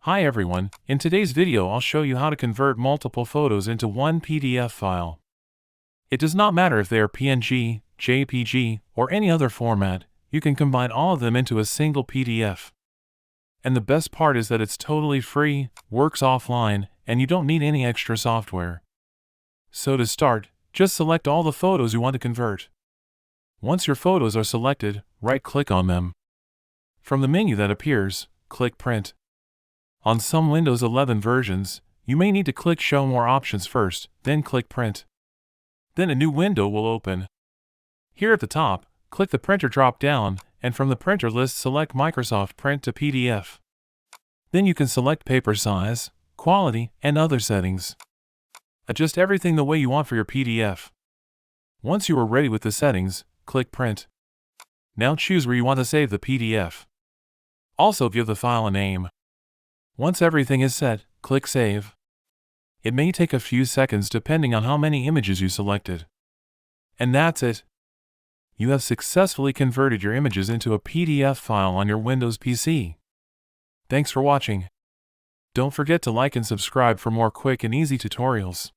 Hi everyone, in today's video I'll show you how to convert multiple photos into one PDF file. It does not matter if they are PNG, JPG, or any other format, you can combine all of them into a single PDF. And the best part is that it's totally free, works offline, and you don't need any extra software. So to start, just select all the photos you want to convert. Once your photos are selected, right-click on them. From the menu that appears, click Print. On some Windows 11 versions, you may need to click Show More Options first, then click Print. Then a new window will open. Here at the top, click the Printer drop-down, and from the printer list select Microsoft Print to PDF. Then you can select paper size, quality, and other settings. Adjust everything the way you want for your PDF. Once you are ready with the settings, click Print. Now choose where you want to save the PDF. Also give the file a name. Once everything is set, click Save. It may take a few seconds depending on how many images you selected. And that's it. You have successfully converted your images into a PDF file on your Windows PC. Thanks for watching. Don't forget to like and subscribe for more quick and easy tutorials.